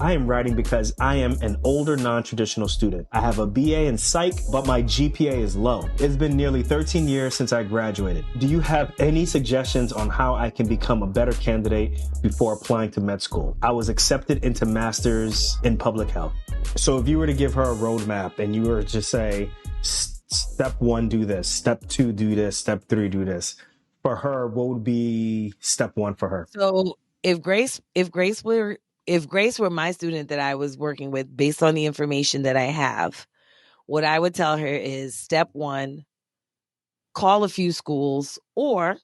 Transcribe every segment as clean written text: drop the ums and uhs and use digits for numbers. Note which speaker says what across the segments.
Speaker 1: I am writing because I am an older non-traditional student. I have a BA in psych, but my GPA is low. It's been nearly 13 years since I graduated. Do you have any suggestions on how I can become a better candidate before applying to med school? I was accepted into master's in public health. So if you were to give her a roadmap and you were to say, step 1, do this, step 2, do this, step 3, do this, for her, what would be step 1 for her?
Speaker 2: So if Grace were my student that I was working with, based on the information that I have, what I would tell her is step 1, call a few schools, or,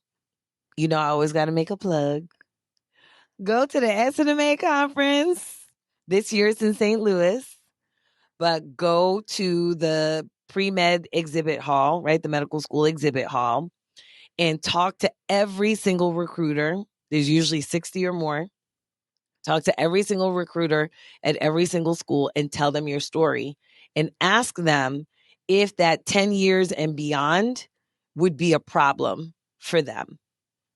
Speaker 2: I always got to make a plug. Go to the SNMA Conference. This year it's in St. Louis, but go to the pre-med exhibit hall, right? The medical school exhibit hall, and talk to every single recruiter. There's usually 60 or more. Talk to every single recruiter at every single school and tell them your story and ask them if that 10 years and beyond would be a problem for them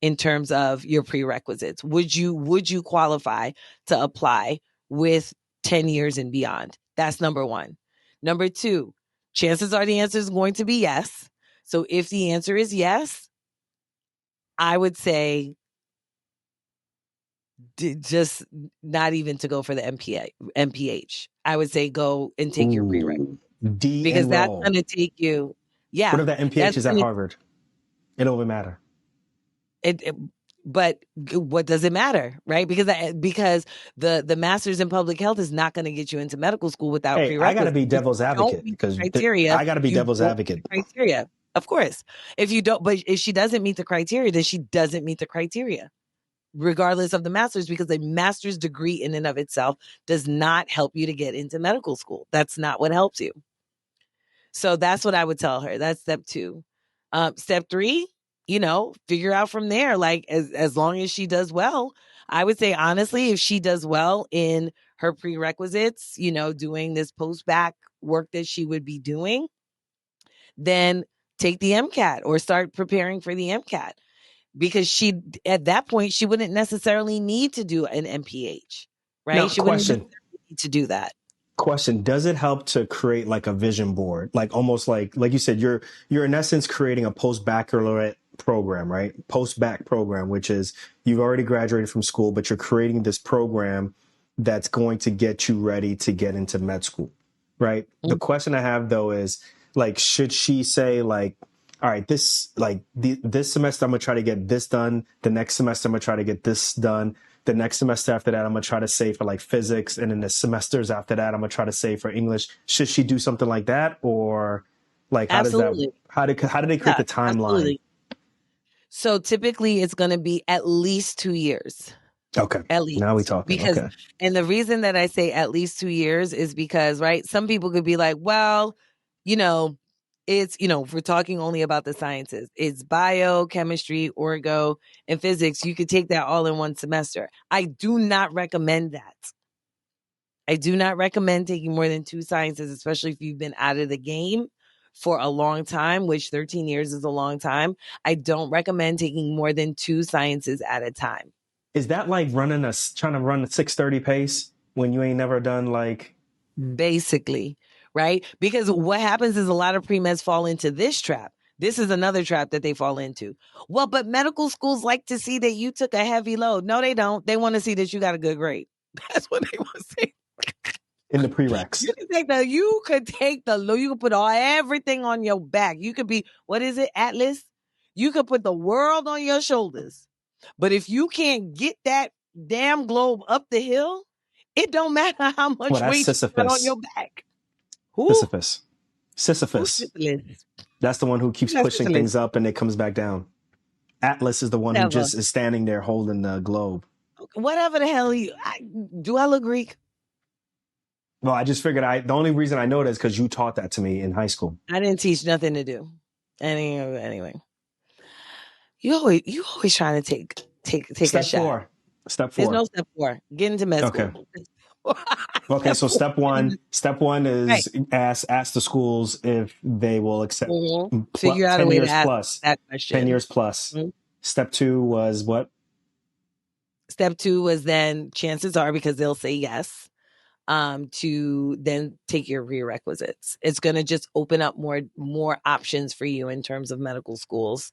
Speaker 2: in terms of your prerequisites. Would you qualify to apply with 10 years and beyond? That's number 1. Number 2, chances are the answer is going to be yes. So if the answer is yes, I would say just not even to go for the MPH. I would say go and take your prereq. Because that's going to take you. Yeah.
Speaker 1: What if that MPH is at Harvard? It don't even matter.
Speaker 2: But what does it matter, right? Because the master's in public health is not going to get you into medical school without prerequisites.
Speaker 1: I got to be devil's advocate because criteria. I got to be devil's advocate.
Speaker 2: Criteria, of course. If she doesn't meet the criteria, then she doesn't meet the criteria, regardless of the master's, because a master's degree in and of itself does not help you to get into medical school. That's not what helps you. So that's what I would tell her. That's step 2. Step 3, figure out from there, like as long as she does well. I would say, honestly, if she does well in her prerequisites, doing this post-bac work that she would be doing, then take the MCAT or start preparing for the MCAT. Because at that point, she wouldn't necessarily need to do an MPH, right?
Speaker 1: Now,
Speaker 2: she
Speaker 1: wouldn't
Speaker 2: need to do that.
Speaker 1: Question: does it help to create like a vision board, like almost like you said, you're in essence creating a post-baccalaureate program, right? Post-bac program, which is you've already graduated from school, but you're creating this program that's going to get you ready to get into med school, right? Mm-hmm. The question I have though is like, should she say like, all right, this semester I'm gonna try to get this done. The next semester I'm gonna try to get this done. The next semester after that I'm gonna try to save for like physics, and then the semesters after that I'm gonna try to save for English. Should she do something like that, or like how
Speaker 2: absolutely.
Speaker 1: does that? How do they create the timeline? Absolutely.
Speaker 2: So typically it's going to be at least 2 years.
Speaker 1: Okay.
Speaker 2: At least.
Speaker 1: Now we talking. Okay.
Speaker 2: And the reason that I say at least 2 years is because, right, some people could be like, well, it's, if we're talking only about the sciences, it's bio, chemistry, orgo, and physics. You could take that all in one semester. I do not recommend that. I do not recommend taking more than 2 sciences, especially if you've been out of the game for a long time, which 13 years is a long time. I don't recommend taking more than 2 sciences at a time.
Speaker 1: Is that like trying to run a 6:30 pace when you ain't never done like?
Speaker 2: Basically. Right? Because what happens is a lot of pre-meds fall into this trap. This is another trap that they fall into. Well, but medical schools like to see that you took a heavy load. No, they don't. They want to see that you got a good grade. That's what they want to see.
Speaker 1: In the prereqs.
Speaker 2: You could take the load. You could put everything on your back. You could be, what is it, Atlas? You could put the world on your shoulders. But if you can't get that damn globe up the hill, it don't matter how much weight you put on your back. Who?
Speaker 1: Sisyphus. That's the one who keeps pushing things up and it comes back down. Atlas is the one who just is standing there holding the globe.
Speaker 2: Whatever the hell do I look Greek?
Speaker 1: Well, I just figured the only reason I know that is because you taught that to me in high school.
Speaker 2: I didn't teach nothing to do. Anyway. You always trying to take a shot.
Speaker 1: Step 4.
Speaker 2: There's no step 4. Get into med school.
Speaker 1: Okay, so step one is ask the schools if they will accept.
Speaker 2: Mm-hmm. Figure out a way to ask that question.
Speaker 1: 10 years plus. Mm-hmm. Step 2 was what?
Speaker 2: Step 2 was then chances are, because they'll say yes, to then take your prerequisites. It's going to just open up more options for you in terms of medical schools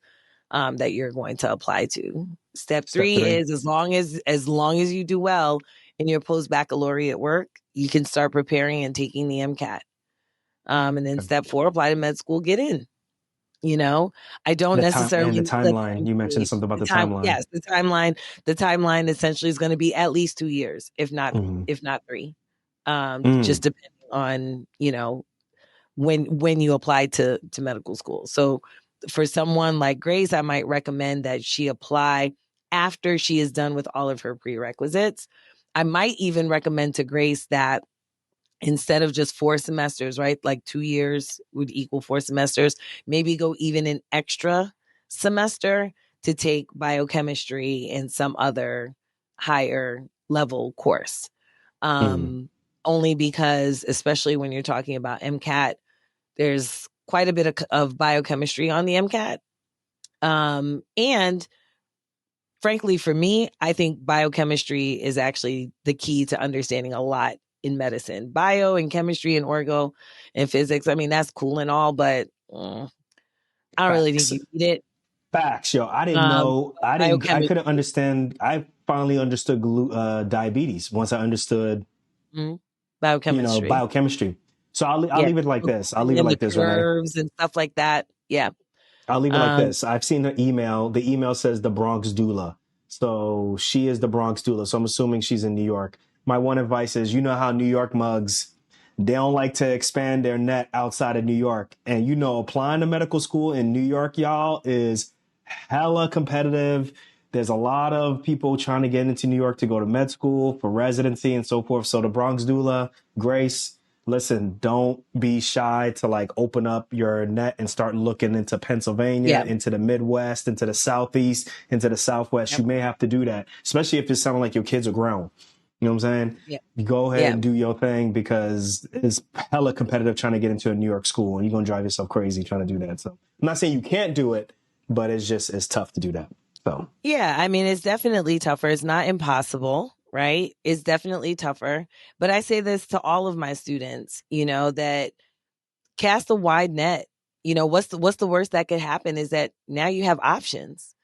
Speaker 2: that you're going to apply to. Step
Speaker 1: Step
Speaker 2: 3
Speaker 1: three.
Speaker 2: is as long as you do well in your post baccalaureate work, you can start preparing and taking the MCAT. And then step 4, apply to med school, get in. You know, I don't
Speaker 1: The time and the
Speaker 2: necessarily let
Speaker 1: timeline.
Speaker 2: them
Speaker 1: You mentioned
Speaker 2: be
Speaker 1: something about
Speaker 2: the
Speaker 1: the
Speaker 2: time.
Speaker 1: timeline.
Speaker 2: Yes, the timeline. The timeline essentially is going to be at least 2 years, if not
Speaker 1: Mm-hmm.
Speaker 2: 3.
Speaker 1: Mm.
Speaker 2: Just depending on when you apply to medical school. So for someone like Grace, I might recommend that she apply after she is done with all of her prerequisites. I might even recommend to Grace that instead of just 4 semesters, right? Like 2 years would equal 4 semesters, maybe go even an extra semester to take biochemistry and some other higher level course.
Speaker 1: Mm.
Speaker 2: Only because, especially when you're talking about MCAT, there's quite a bit of biochemistry on the MCAT. And frankly, for me, I think biochemistry is actually the key to understanding a lot in medicine. Bio and chemistry and orgo and physics, I mean, that's cool and all, but I don't really think
Speaker 1: Facts.
Speaker 2: you need it.
Speaker 1: Facts, yo. I didn't know. I
Speaker 2: Biochemistry,
Speaker 1: couldn't understand. I finally understood diabetes once I understood,
Speaker 2: mhm, biochemistry.
Speaker 1: biochemistry. So I'll
Speaker 2: Yeah.
Speaker 1: leave it like this. I'll leave it
Speaker 2: And the
Speaker 1: like this, Renee.
Speaker 2: curves and stuff like that. Yeah.
Speaker 1: I'll leave it like
Speaker 2: Um,
Speaker 1: this. I've seen her email. The email says the Bronx doula. So she is the Bronx doula. So I'm assuming she's in New York. My one advice is, you know how New York mugs, they don't like to expand their net outside of New York. And applying to medical school in New York, y'all, is hella competitive. There's a lot of people trying to get into New York to go to med school for residency and so forth. So the Bronx doula, Grace, listen, don't be shy to like open up your net and start looking into Pennsylvania,
Speaker 2: yeah.
Speaker 1: into the Midwest, into the Southeast, into the Southwest.
Speaker 2: Yep.
Speaker 1: You may have to do that, especially if it's sounding like your kids are grown. You know what I'm saying?
Speaker 2: Yeah.
Speaker 1: You go ahead
Speaker 2: Yeah.
Speaker 1: and do your thing because it's hella competitive trying to get into a New York school and you're going to drive yourself crazy trying to do that. So I'm not saying you can't do it, but it's tough to do that. So
Speaker 2: Yeah, I mean, it's definitely tougher. It's not impossible, right? It's definitely tougher. But I say this to all of my students, that cast a wide net. What's the worst that could happen is that now you have options.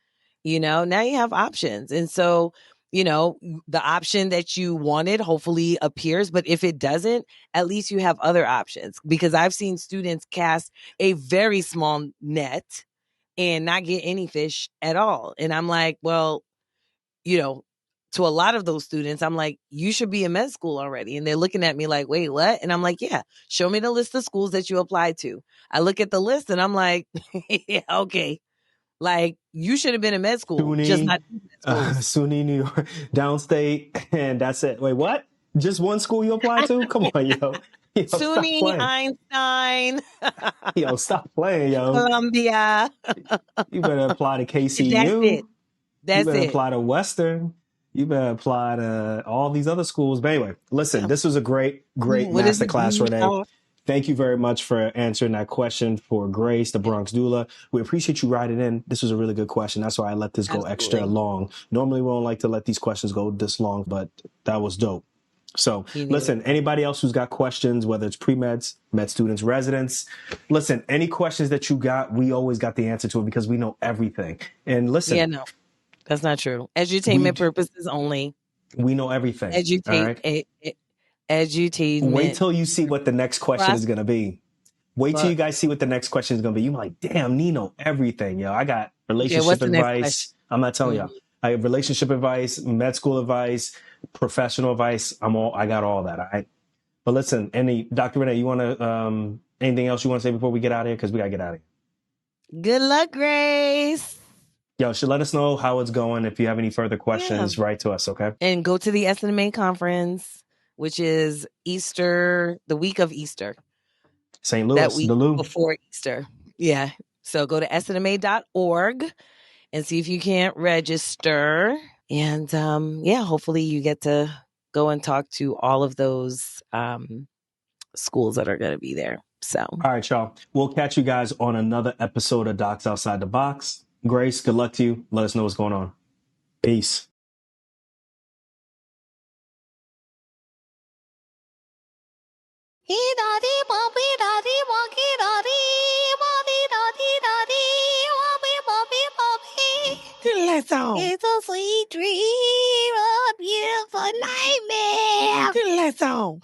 Speaker 2: Now you have options. And so, the option that you wanted hopefully appears, but if it doesn't, at least you have other options because I've seen students cast a very small net and not get any fish at all. And I'm like, well, you know, to a lot of those students, I'm like, you should be in med school already. And they're looking at me like, wait, what? And I'm like, yeah, show me the list of schools that you applied to. I look at the list and I'm like, yeah, okay. Like, you should have been in med school, just
Speaker 1: SUNY,
Speaker 2: not these med schools.
Speaker 1: SUNY, New York, downstate, and that's it. Wait, what? Just one school you apply to? Come on, yo. Yo, stop
Speaker 2: SUNY,
Speaker 1: playing.
Speaker 2: Einstein,
Speaker 1: Yo, stop playing, yo.
Speaker 2: Columbia.
Speaker 1: You better apply to
Speaker 2: That's
Speaker 1: KCU.
Speaker 2: it.
Speaker 1: You
Speaker 2: That's
Speaker 1: better
Speaker 2: it.
Speaker 1: apply to Western. You better apply to all these other schools. But anyway, listen,
Speaker 2: Yeah.
Speaker 1: this was a great, great
Speaker 2: What is it?
Speaker 1: masterclass, Renee. Thank you very much for answering that question for Grace, the Bronx doula. We appreciate you writing in. This was a really good question. That's why I let this go extra
Speaker 2: Absolutely.
Speaker 1: long. Normally, we don't like to let these questions go this long, but that was dope. So
Speaker 2: You need it.
Speaker 1: listen, anybody else who's got questions, whether it's pre-meds, med students, residents, listen, any questions that you got, we always got the answer to it because we know everything. And
Speaker 2: Yeah,
Speaker 1: listen,
Speaker 2: no, that's not true.
Speaker 1: we
Speaker 2: Edutainment purposes only.
Speaker 1: we know everything. All
Speaker 2: Edutate,
Speaker 1: right.
Speaker 2: edutainment.
Speaker 1: Wait till you see what the next question is
Speaker 2: Trust.
Speaker 1: going to be. Wait till you
Speaker 2: Look.
Speaker 1: guys see what the next question is going to be. You're like, damn, Nino, everything, yo. I got
Speaker 2: Okay,
Speaker 1: relationship
Speaker 2: what's the next question?
Speaker 1: advice. I'm not telling
Speaker 2: Mhm.
Speaker 1: y'all. I have relationship advice, med school advice, professional advice. I got all that. All right. But listen, Dr. Renee, you want to, anything else you want to say before we get out of here? Because we got to get out of here.
Speaker 2: Good luck, Grace.
Speaker 1: Yo, should let us know how it's going. If you have any further questions, write to us, okay?
Speaker 2: And go to the SNMA Conference, which is Easter, the week of Easter.
Speaker 1: St.
Speaker 2: That
Speaker 1: Louis,
Speaker 2: week
Speaker 1: Duluth.
Speaker 2: before Easter. Yeah. So go to snma.org and see if you can't register. And hopefully you get to go and talk to all of those schools that are going to be there. So,
Speaker 1: All right, y'all. We'll catch you guys on another episode of Docs Outside the Box. Grace, good luck to you. Let us know what's going on. Peace.
Speaker 2: That song.
Speaker 3: It's a sweet dream, a beautiful nightmare.
Speaker 2: That song.